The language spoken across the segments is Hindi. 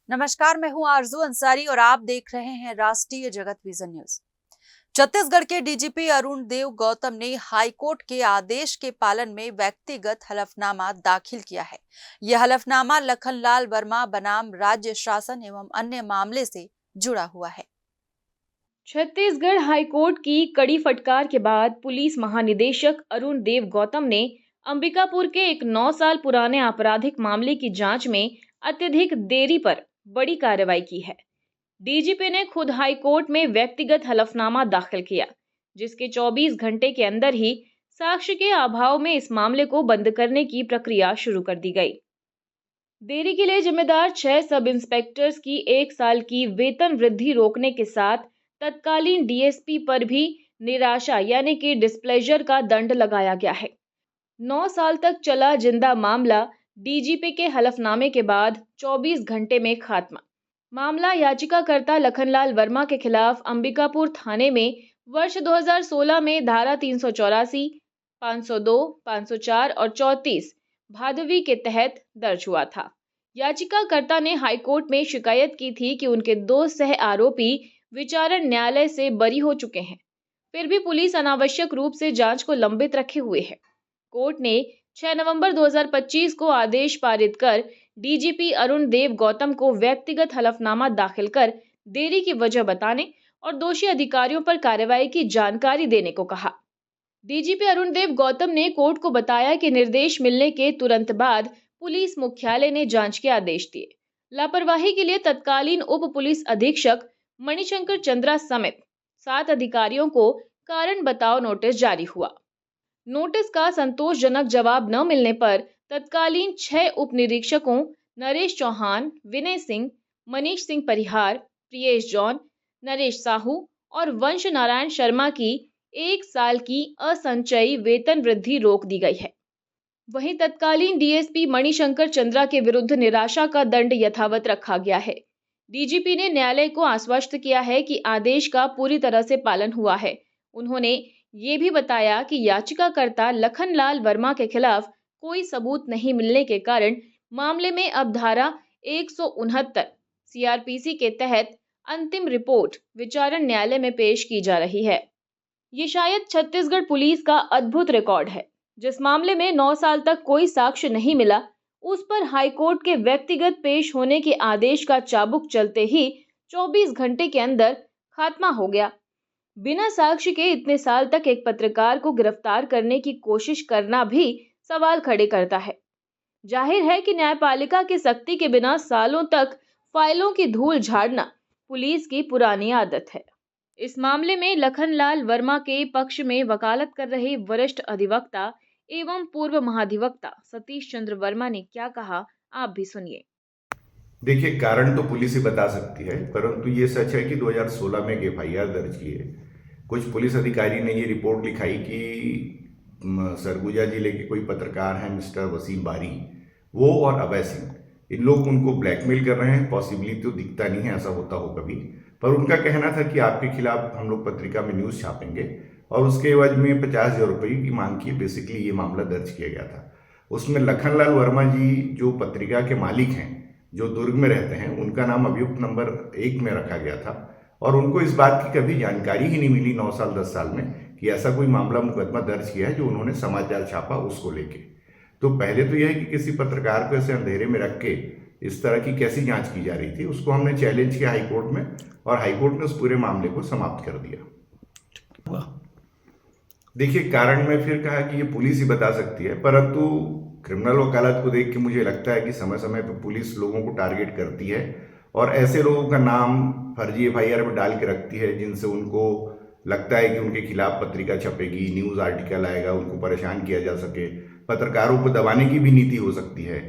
नमस्कार, मैं हूं आरजू अंसारी और आप देख रहे हैं राष्ट्रीय जगत विजन न्यूज। छत्तीसगढ़ के डीजीपी अरुण देव गौतम ने हाईकोर्ट के आदेश के पालन में व्यक्तिगत हलफनामा दाखिल किया है। यह हलफनामा लखनलाल वर्मा बनाम राज्य शासन एवं अन्य मामले से जुड़ा हुआ है। छत्तीसगढ़ हाईकोर्ट की कड़ी फटकार के बाद पुलिस महानिदेशक अरुण देव गौतम ने अंबिकापुर के एक 9 साल पुराने आपराधिक मामले की जांच में अत्यधिक देरी पर बड़ी कार्रवाई की है। डीजीपी ने खुद हाईकोर्ट में व्यक्तिगत हलफनामा दाखिल किया, जिसके 24 घंटे के अंदर ही साक्ष्य के अभाव में इस मामले को बंद करने की प्रक्रिया शुरू कर दी गई। देरी के लिए जिम्मेदार 6 सब इंस्पेक्टर्स की 1 साल की वेतन वृद्धि रोकने के साथ तत्कालीन डीएसपी पर भी निराशा यानी कि डिस्प्लेजर का दंड लगाया गया है। 9 साल तक चला जिंदा मामला डीजीपी के हलफनामे के बाद 24 घंटे में खात्मा। मामला याचिकाकर्ता लखनलाल वर्मा के खिलाफ अंबिकापुर थाने में वर्ष 2016 में धारा 384, 502, 504 और 34 भादवी के तहत दर्ज हुआ था। याचिकाकर्ता ने हाईकोर्ट में शिकायत की थी कि उनके 2 सह आरोपी विचारण न्यायालय से बरी हो चुके हैं, फिर भी पुलिस अनावश्यक रूप से जांच को लंबित रखे हुए है। कोर्ट ने 6 नवंबर 2025 को आदेश पारित कर डीजीपी अरुण देव गौतम को व्यक्तिगत हलफनामा दाखिल कर देरी की वजह बताने और दोषी अधिकारियों पर कार्रवाई की जानकारी देने को कहा। डीजीपी अरुण देव गौतम ने कोर्ट को बताया कि निर्देश मिलने के तुरंत बाद पुलिस मुख्यालय ने जांच के आदेश दिए। लापरवाही के लिए तत्कालीन उप पुलिस अधीक्षक मणिशंकर चंद्रा समेत 7 अधिकारियों को कारण बताओ नोटिस जारी हुआ। नोटिस का संतोषजनक जवाब न मिलने पर तत्कालीन 6 उप निरीक्षकों नरेश चौहान, विनय सिंह, मनीष सिंह परिहार, प्रियेश जॉन, नरेश साहू और वंश नारायण शर्मा की 1 साल की असंचयी वेतन वृद्धि रोक दी गई है। वहीं तत्कालीन डीएसपी मणिशंकर चंद्रा के विरुद्ध निराशा का दंड यथावत रखा गया है। डीजीपी ने न्यायालय को आश्वस्त किया है कि आदेश का पूरी तरह से पालन हुआ है। उन्होंने ये भी बताया कि याचिकाकर्ता लखनलाल वर्मा के खिलाफ कोई सबूत नहीं मिलने के कारण मामले में अब धारा 169 सीआरपीसी के तहत अंतिम रिपोर्ट विचारण न्यायालय में पेश की जा रही है। ये शायद छत्तीसगढ़ पुलिस का अद्भुत रिकॉर्ड है। जिस मामले में 9 साल तक कोई साक्ष्य नहीं मिला, उस पर हाईकोर्ट के व्यक्तिगत पेश होने के आदेश का चाबुक चलते ही 24 घंटे के अंदर खात्मा हो गया। बिना साक्ष्य के इतने साल तक एक पत्रकार को गिरफ्तार करने की कोशिश करना भी सवाल खड़े करता है। जाहिर है कि न्यायपालिका की सख्ती के बिना सालों तक फाइलों की धूल झाड़ना पुलिस की पुरानी आदत है। इस मामले में लखनलाल वर्मा के पक्ष में वकालत कर रहे वरिष्ठ अधिवक्ता एवं पूर्व महाधिवक्ता सतीश चंद्र वर्मा ने क्या कहा, आप भी सुनिए। देखिए, कारण तो पुलिस ही बता सकती है, परंतु ये सच है कि 2016 में एक एफआईआर दर्ज की है। कुछ पुलिस अधिकारी ने ये रिपोर्ट लिखाई कि सरगुजा जिले के कोई पत्रकार हैं मिस्टर वसीम बारी, वो और अभय सिंह, इन लोग उनको ब्लैकमेल कर रहे हैं। पॉसिबली तो दिखता नहीं है ऐसा होता हो कभी, पर उनका कहना था कि आपके खिलाफ हम लोग पत्रिका में न्यूज़ छापेंगे और उसके एवज में 50,000 रुपये की मांग की। बेसिकली ये मामला दर्ज किया गया था। उसमें लखनलाल वर्मा जी जो पत्रिका के मालिक हैं, जो दुर्ग में रहते हैं, उनका नाम अभियुक्त नंबर 1 में रखा गया था और उनको इस बात की कभी जानकारी ही नहीं मिली 9 साल 10 साल में कि ऐसा कोई मामला मुकदमा दर्ज किया है जो उन्होंने समाचार छापा उसको लेके। तो पहले तो यह है कि किसी पत्रकार को ऐसे अंधेरे में रख के इस तरह की कैसी जांच की जा रही थी, उसको हमने चैलेंज किया हाईकोर्ट में और हाईकोर्ट ने उस पूरे मामले को समाप्त कर दिया। देखिए, कारण में फिर कहा कि ये पुलिस ही बता सकती है, परंतु क्रिमिनल वकालत को देख के मुझे लगता है कि समय समय पर पुलिस लोगों को टारगेट करती है और ऐसे लोगों का नाम फर्जी एफआईआर में डाल के रखती है जिनसे उनको लगता है कि उनके खिलाफ पत्रिका छपेगी, न्यूज़ आर्टिकल आएगा, उनको परेशान किया जा सके, पत्रकारों को दबाने की भी नीति हो सकती है।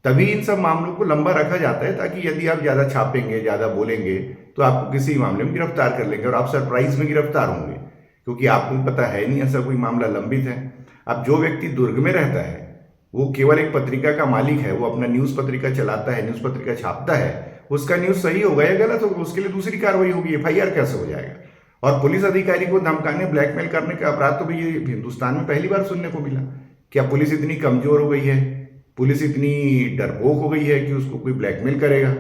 तभी इन सब मामलों को लंबा रखा जाता है ताकि यदि आप ज़्यादा छापेंगे, ज़्यादा बोलेंगे तो आपको किसी मामले में गिरफ्तार कर लेंगे और आप सरप्राइज में गिरफ्तार होंगे, क्योंकि आपको पता है नहीं ऐसा कोई मामला लंबित है। अब जो व्यक्ति दुर्ग में रहता है, वो केवल एक पत्रिका का मालिक है, वो अपना न्यूज़ पत्रिका चलाता है, न्यूज़ पत्रिका छापता है, उसका न्यूज़ सही होगा या गलत होगा उसके लिए दूसरी कार्रवाई होगी, एफआईआर कैसे हो जाएगा। और पुलिस अधिकारी को धमकाने, ब्लैकमेल करने का अपराध तो भी ये हिंदुस्तान में पहली बार सुनने को मिला। क्या पुलिस इतनी कमजोर हो गई है, पुलिस इतनी डरपोक हो गई है कि उसको कोई ब्लैकमेल करेगा?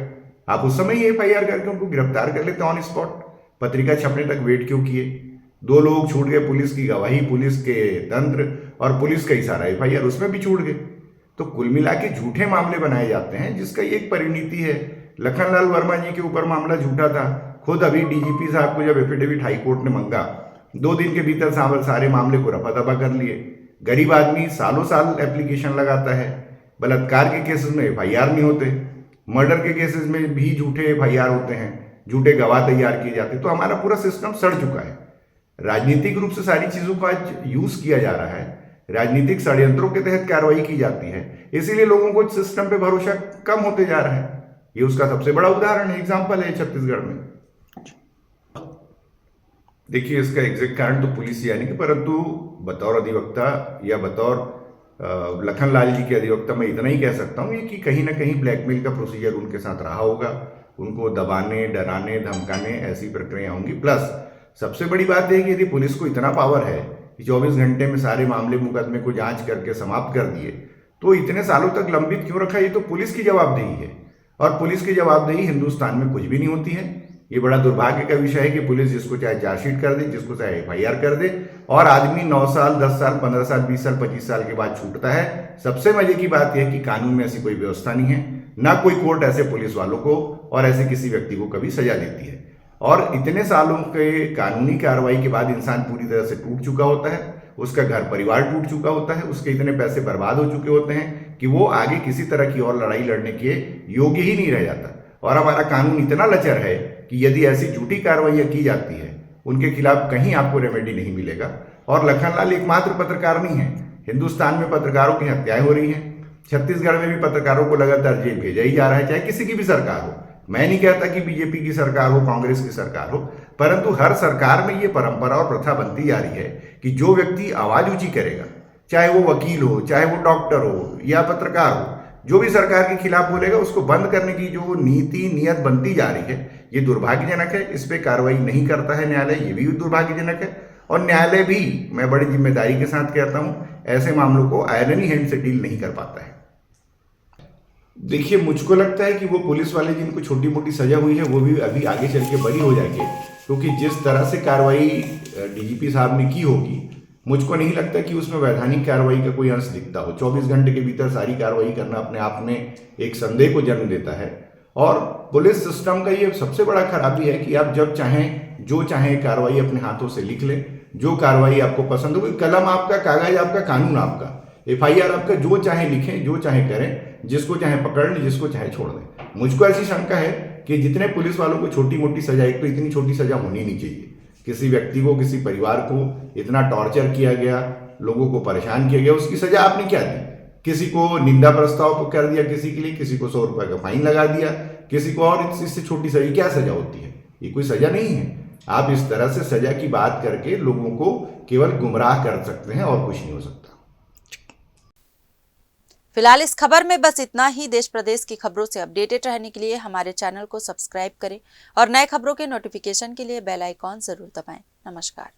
आप उस समय ही एफआईआर करके उनको गिरफ्तार कर लेते ऑन स्पॉट। पत्रिका छपने तक वेट क्यों किए? 2 लोग छूट गए, पुलिस की गवाही, पुलिस के तंत्र और पुलिस का इशारा, एफआईआर उसमें भी छूट गए। तो कुल मिला के झूठे मामले बनाए जाते हैं, जिसका ये एक परिणति है। लखनलाल वर्मा जी के ऊपर मामला झूठा था। खुद अभी डीजीपी साहब को जब एफिडेविट हाईकोर्ट ने मांगा, 2 दिन के भीतर सारे मामले को रफा दफा कर लिए। गरीब आदमी सालों साल एप्लीकेशन लगाता है। बलात्कार के केसेस में एफआईआर नहीं होते, मर्डर के केसेस में भी झूठे एफआईआर होते हैं, झूठे गवाह तैयार किए जाते हैं। तो हमारा पूरा सिस्टम सड़ चुका है। राजनीतिक रूप से सारी चीजों का आज यूज किया जा रहा है, राजनीतिक षड्यंत्रों के तहत कार्रवाई की जाती है, इसीलिए लोगों को सिस्टम पे भरोसा कम होते जा रहा है। ये उसका सबसे बड़ा उदाहरण है, एग्जाम्पल है छत्तीसगढ़ में। देखिए, इसका एग्जैक्ट कारण तो पुलिस यानी कि, परंतु बतौर अधिवक्ता या बतौर लखनलाल जी के अधिवक्ता मैं इतना ही कह सकता हूँ कि कहीं ना कहीं ब्लैकमेल का प्रोसीजर उनके साथ रहा होगा। उनको दबाने, डराने, धमकाने, ऐसी प्रक्रिया होंगी। प्लस सबसे बड़ी बात है कि यदि पुलिस को इतना पावर है कि 24 घंटे में सारे मामले मुकदमे को जांच करके समाप्त कर दिए, तो इतने सालों तक लंबित क्यों रखा? ये तो पुलिस की जवाबदेही है, और पुलिस की जवाबदेही हिंदुस्तान में कुछ भी नहीं होती है। ये बड़ा दुर्भाग्य का विषय है कि पुलिस जिसको चाहे चार्जशीट कर दे, जिसको चाहे एफआईआर कर दे, और आदमी 9 साल, 10 साल, 15 साल, 20 साल, 25 साल के बाद छूटता है। सबसे मजे की बात यह है कि कानून में ऐसी कोई व्यवस्था नहीं है, ना कोई कोर्ट ऐसे पुलिस वालों को और ऐसे किसी व्यक्ति को कभी सजा देती है। और इतने सालों के कानूनी कार्रवाई के बाद इंसान पूरी तरह से टूट चुका होता है, उसका घर परिवार टूट चुका होता है, उसके इतने पैसे बर्बाद हो चुके होते हैं कि वो आगे किसी तरह की और लड़ाई लड़ने के योग्य ही नहीं रह जाता। और हमारा कानून इतना लचर है कि यदि ऐसी झूठी कार्रवाइयां की जाती है, उनके खिलाफ कहीं आपको रेमेडी नहीं मिलेगा। और लखनलाल एकमात्र पत्रकार नहीं है, हिंदुस्तान में पत्रकारों की हत्याएं हो रही हैं। छत्तीसगढ़ में भी पत्रकारों को लगातार जेल भेजा ही जा रहा है, चाहे किसी की भी सरकार हो। मैं नहीं कहता कि बीजेपी की सरकार हो, कांग्रेस की सरकार हो, परंतु हर सरकार में ये परंपरा और प्रथा बनती जा रही है कि जो व्यक्ति आवाज ऊंची करेगा, चाहे वो वकील हो, चाहे वो डॉक्टर हो या पत्रकार हो, जो भी सरकार के खिलाफ बोलेगा, उसको बंद करने की जो नीति नियत बनती जा रही है, ये दुर्भाग्यजनक है। इस पे कार्रवाई नहीं करता है न्यायालय, ये भी दुर्भाग्यजनक है। और न्यायालय भी, मैं बड़ी जिम्मेदारी के साथ कहता हूं, ऐसे मामलों को आयरनी हैंड से डील नहीं कर पाता है। देखिए, मुझको लगता है कि वो पुलिस वाले जिनको छोटी मोटी सजा हुई है, वो भी अभी आगे चल के बरी हो जाएंगे, क्योंकि जिस तरह से कार्रवाई डीजीपी साहब ने की होगी, मुझको नहीं लगता कि उसमें वैधानिक कार्रवाई का कोई अंश दिखता हो। 24 घंटे के भीतर सारी कार्रवाई करना अपने आप में एक संदेह को जन्म देता है। और पुलिस सिस्टम का ये सबसे बड़ा खराबी है कि आप जब चाहें, जो चाहें कार्रवाई अपने हाथों से लिख लें, जो कार्रवाई आपको पसंद हो। कलम आपका, कागज आपका, कानून आपका, एफआईआर आपका, जो चाहे लिखें, जो चाहे करें, जिसको चाहे पकड़ लें, जिसको चाहे छोड़ दें। मुझको ऐसी शंका है कि जितने पुलिस वालों को छोटी मोटी सजा, एक तो इतनी छोटी सजा होनी नहीं चाहिए। किसी व्यक्ति को, किसी परिवार को इतना टॉर्चर किया गया, लोगों को परेशान किया गया, उसकी सजा आपने क्या दी? किसी को निंदा प्रस्ताव तो कर दिया किसी के लिए, किसी को 100 रुपए का फाइन लगा दिया, किसी को, और इससे छोटी सजा क्या सजा होती है? ये कोई सजा नहीं है। आप इस तरह से सजा की बात करके लोगों को केवल गुमराह कर सकते हैं और कुछ नहीं हो सकता। फिलहाल इस खबर में बस इतना ही। देश प्रदेश की खबरों से अपडेटेड रहने के लिए हमारे चैनल को सब्सक्राइब करें और नए खबरों के नोटिफिकेशन के लिए बेल आइकॉन जरूर दबाएं। नमस्कार।